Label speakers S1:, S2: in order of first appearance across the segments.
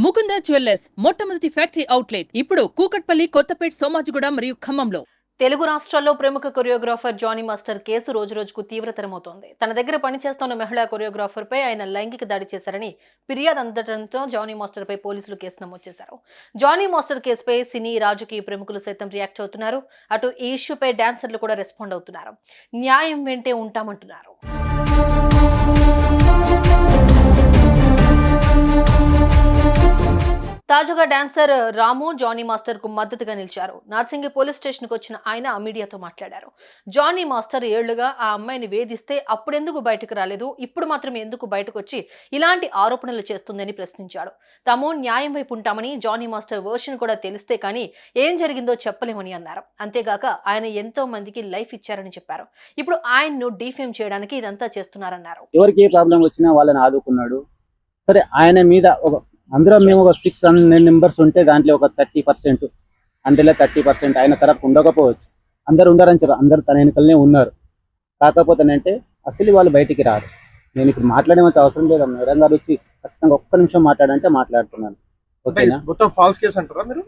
S1: Mukunda jewellers మొట్టమొదటి factory outlet ఇప్పుడు కూకట్పల్లి, కొత్తపేట్, సోమాజిగూడ మరియు ఖమ్మంలో.
S2: తెలుగు రాష్ట్రాల్లో ప్రముఖ కొరియోగ్రాఫర్ జానీ మాస్టర్ కేసు రోజురోజుకు తీవ్రతరమవుతోంది. తన దగ్గర పనిచేస్తున్న మహిళా కొరియోగ్రాఫర్ పై ఆయన లైంగిక దాడి చేశారని ఫిర్యాదు అందడంతో జానీ మాస్టర్ పై పోలీసులు కేసు నమోదు చేశారు. జానీ మాస్టర్ కేసుపై సినీ, రాజకీయ ప్రముఖులు సైతం రియాక్ట్ అవుతున్నారు. అటు ఈ ఇష్యూపై డాన్సర్లు కూడా రెస్పాండ్ అవుతున్నారు. న్యాయం వెంటే ఉంటామంటున్నారు. తాజాగా డాన్సర్ రాము జానీ మాస్టర్ కు మద్దతుగా నిలిచారు. నార్సింగి పోలీస్ స్టేషన్ కు వచ్చిన ఆయన మీడియాతో మాట్లాడారు. జానీ మాస్టర్ ఏళ్లుగా ఆ అమ్మాయిని వేధిస్తే అప్పుడెందుకు బయటకు రాలేదు, ఇప్పుడు మాత్రం ఎందుకు బయటకు వచ్చి ఇలాంటి ఆరోపణలు చేస్తుందని ప్రశ్నించాడు. తాము న్యాయం వైపు ఉంటామని, జానీ మాస్టర్ వర్షన్ కూడా తెలిస్తే కానీ ఏం జరిగిందో చెప్పలేమని అన్నారు. అంతేగాక ఆయన ఎంతో మందికి లైఫ్ ఇచ్చారని చెప్పారు. ఇప్పుడు ఆయన్ను డిఫేమ్ చేయడానికి ఇదంతా చేస్తున్నారన్నారు.
S3: ఎవరికి ఏ ప్రాబ్లం వచ్చినా వాళ్ళని ఆదుకున్నాడు. సరే, ఆయన మీద అందరం మేము ఒక 600 మెంబర్స్ ఉంటే దాంట్లో ఒక 30% అంటే 30% ఆయన తరపు ఉండకపోవచ్చు. అందరు ఉండారని చెప్పారు, అందరు తన వెనుకలనే ఉన్నారు. కాకపోతే అంటే అసలు వాళ్ళు బయటికి రారు. నేను ఇప్పుడు మాట్లాడేమంత అవసరం లేదు. మేడం గారు వచ్చి ఖచ్చితంగా ఒక్క నిమిషం మాట్లాడంటే మాట్లాడుతున్నాను. ఓకేనా?
S4: మొత్తం ఫాల్స్ కేసు అంటారా మీరు?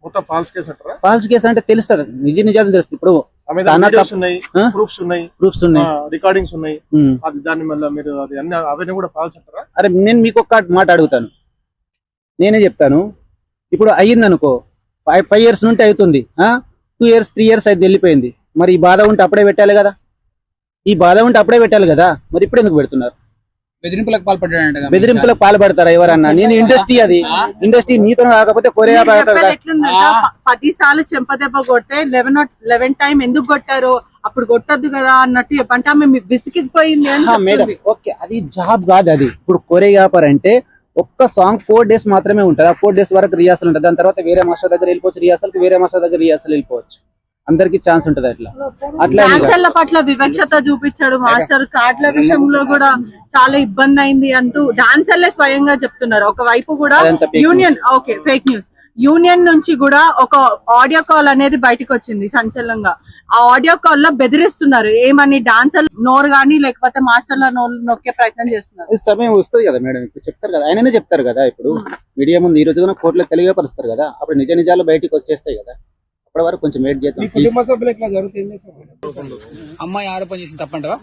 S4: మొత్తం ఫాల్స్ కేసు అంటారా?
S3: ఫాల్స్ కేసు అంటే తెలుస్తుంది, నిజాలు తెలుస్తుంది. ఇప్పుడు ప్రూఫ్స్ ఉన్నాయి,
S4: రికార్డింగ్స్ ఉన్నాయి. దాని వల్ల మీరు అది అన్ని అవన్నీ కూడా ఫాల్స్ అంటారా?
S3: అరే, నేను మీకు ఒక్క మాట అడుగుతాను, నేనే చెప్తాను. ఇప్పుడు అయ్యింది అనుకో, 5 years నుండి అవుతుంది, 2 years 3 years అయితే వెళ్ళిపోయింది. మరి ఈ బాధ ఉంటే అప్పుడే పెట్టాలి కదా, మరి ఇప్పుడు ఎందుకు పెడుతున్నారు? బెదిరింపులకు పాల్పడతారా ఎవరన్నా? నేను ఇండస్ట్రీ, అది ఇండస్ట్రీ మీతో కాకపోతే కొరియా
S5: 10 సార్లు చెంపదెబ్బ కొట్టే 11 టైం ఎందుకు కొట్టారు, అప్పుడు కొట్టద్దు కదా అన్నట్టు చెప్పంటే ఆమె విసిగిపోయింది అని.
S3: మేడం, ఓకే, అది జాబ్ కాదు. అది ఇప్పుడు కొరియోగ్రాఫర్ అంటే ఒక్క సాంగ్ 4 days మాత్రమే ఉంటుంది. ఆ 4 days వరకు రిహార్సల్ ఉంటుంది. దాని తర్వాత వేరే మాస్టర్ దగ్గర వెళ్ళిపోవచ్చు రిహార్సల్కి, వేరే మాస్టర్ దగ్గర రిహార్సల్ వెళ్ళిపోవచ్చు. అందరికి ఛాన్స్ ఉంటుంది. అట్లా
S5: డాన్సర్ల పట్ల వివక్షత చూపించాడు మాస్టర్. కార్డుల విషయంలో కూడా చాలా ఇబ్బంది అయింది అంటూ డాన్సర్లే స్వయంగా చెప్తున్నారు. ఒకవైపు కూడా union, okay, fake news, union నుంచి కూడా ఒక ఆడియో కాల్ అనేది బయటకు వచ్చింది సంచలనంగా. ఆ ఆడియో కాల్ లో బెదిరిస్తున్నారు. ఏమని డాన్సర్ నోరు గానీ లేకపోతే మాస్టర్ల నోరు నొక్కే ప్రయత్నం చేస్తున్నారు.
S3: సమయం వస్తుంది కదా మేడం, ఇప్పుడు చెప్తారు కదా, ఆయననే చెప్తారు కదా. ఇప్పుడు మీడియా ముందు ఈ రోజు కోర్టులో తెలియపరుస్తారు కదా, అప్పుడు నిజ నిజాలు బయటకు వచ్చేస్తాయి కదా. అప్పటి వరకు కొంచెం వెయిట్ చేద్దాం.
S6: అమ్మాయి ఆరోపణ చేసింది తప్పంటవా?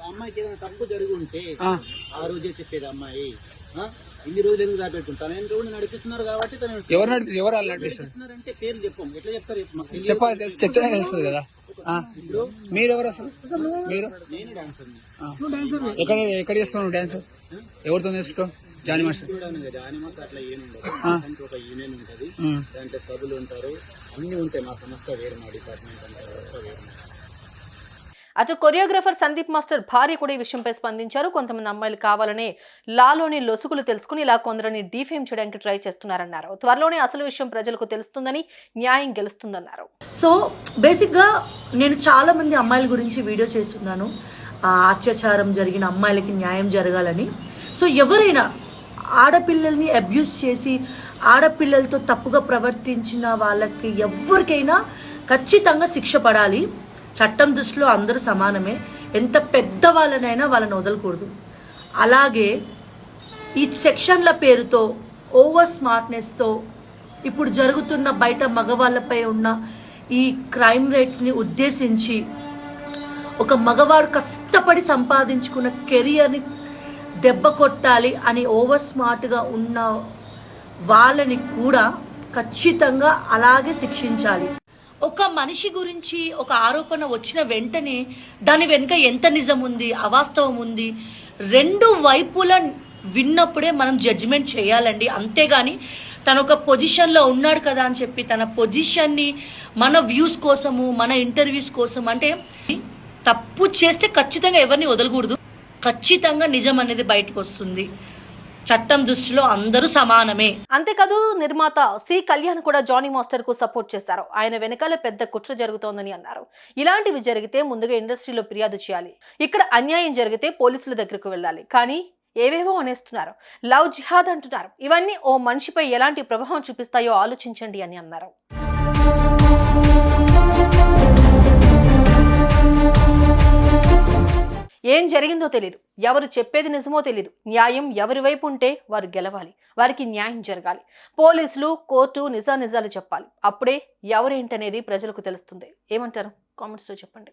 S3: అమ్మాయికి ఏదైనా తప్పు జరిగి ఉంటే ఆ రోజే చెప్పేది. అమ్మాయి ఇన్ని రోజులు ఎందుకు దాపెట్టుకుంటాను, నేను కూడా నడిపిస్తున్నారు కాబట్టి
S6: ఎవరు
S3: నడిపిస్తున్నారంటే పేర్లు చెప్పాం, ఎట్లా చెప్తారు
S6: చెప్తే తెలుస్తుంది కదా. ఇప్పుడు మీరు ఎవరు అసలు? మీరు?
S3: నేను డాన్సర్.
S6: ఎక్కడ చేస్తున్నావు డాన్స్? ఎవరితో నేర్చుకో? జానీ మాస్టర్
S3: అట్లా ఏముండదు. ఒక యూనియన్ ఉంటది, దాంట్లో సభ్యులు ఉంటారు, అన్ని ఉంటాయి. మా సంస్థ వేరే, మా డిపార్ట్మెంట్ అంతా వేరే.
S2: అటు కొరియోగ్రాఫర్ సందీప్ మాస్టర్ భార్య కూడా ఈ విషయంపై స్పందించారు. కొంతమంది అమ్మాయిలు కావాలనే లాలోని లొసుగులు తెలుసుకుని ఇలా కొందరిని డిఫేమ్ చేయడానికి ట్రై చేస్తున్నారన్నారు. త్వరలోనే అసలు విషయం ప్రజలకు తెలుస్తుందని, న్యాయం గెలుస్తుందన్నారు.
S7: సో బేసిక్గా నేను చాలా మంది అమ్మాయిల గురించి వీడియో చేస్తున్నాను. అత్యాచారం జరిగిన అమ్మాయిలకి న్యాయం జరగాలని. సో ఎవరైనా ఆడపిల్లల్ని అబ్యూస్ చేసి ఆడపిల్లలతో తప్పుగా ప్రవర్తించిన వాళ్ళకి ఎవరికైనా ఖచ్చితంగా శిక్ష పడాలి. చట్టం దృష్టిలో అందరూ సమానమే. ఎంత పెద్ద వాళ్ళనైనా వాళ్ళని వదలకూడదు. అలాగే ఈ సెక్షన్ల పేరుతో ఓవర్ స్మార్ట్నెస్తో ఇప్పుడు జరుగుతున్న బయట మగవాళ్ళపై ఉన్న ఈ క్రైమ్ రేట్స్ని ఉద్దేశించి ఒక మగవాడు కష్టపడి సంపాదించుకున్న కెరియర్ని దెబ్బ కొట్టాలి అని ఓవర్ స్మార్ట్గా ఉన్న వాళ్ళని కూడా ఖచ్చితంగా అలాగే శిక్షించాలి. ఒక మనిషి గురించి ఒక ఆరోపణ వచ్చిన వెంటనే దాని వెనుక ఎంత నిజం ఉంది, అవాస్తవం ఉంది, 2 వైపుల విన్నప్పుడే మనం జడ్జిమెంట్ చేయాలండి. అంతేగాని తను ఒక పొజిషన్లో ఉన్నాడు కదా అని చెప్పి తన పొజిషన్ని మన వ్యూస్ కోసము, మన ఇంటర్వ్యూస్ కోసం, అంటే తప్పు చేస్తే ఖచ్చితంగా ఎవరిని వదలకూడదు. ఖచ్చితంగా నిజం అనేది బయటకు వస్తుంది. చట్టం దృష్టిలో అందరూ సమానమే.
S2: అంతేకాదు నిర్మాత సి కళ్యాణ్ కూడా జానీ మాస్టర్ కు సపోర్ట్ చేశారు. ఆయన వెనకాల పెద్ద కుట్ర జరుగుతోందని అన్నారు. ఇలాంటివి జరిగితే ముందుగా ఇండస్ట్రీలో ఫిర్యాదు చేయాలి, ఇక్కడ అన్యాయం జరిగితే పోలీసుల దగ్గరకు వెళ్ళాలి, కానీ ఏవేవో అనేస్తున్నారు. లవ్ జిహాద్ అంటున్నారు. ఇవన్నీ ఓ మనిషిపై ఎలాంటి ప్రభావం చూపిస్తాయో ఆలోచించండి అని అన్నారు. ఏం జరిగిందో తెలియదు, ఎవరు చెప్పేది నిజమో తెలియదు. న్యాయం ఎవరి వైపు ఉంటే వారు గెలవాలి, వారికి న్యాయం జరగాలి. పోలీసులు, కోర్టు నిజాలు చెప్పాలి. అప్పుడే ఎవరేంటనేది ప్రజలకు తెలుస్తుంది. ఏమంటారు? కామెంట్స్లో చెప్పండి.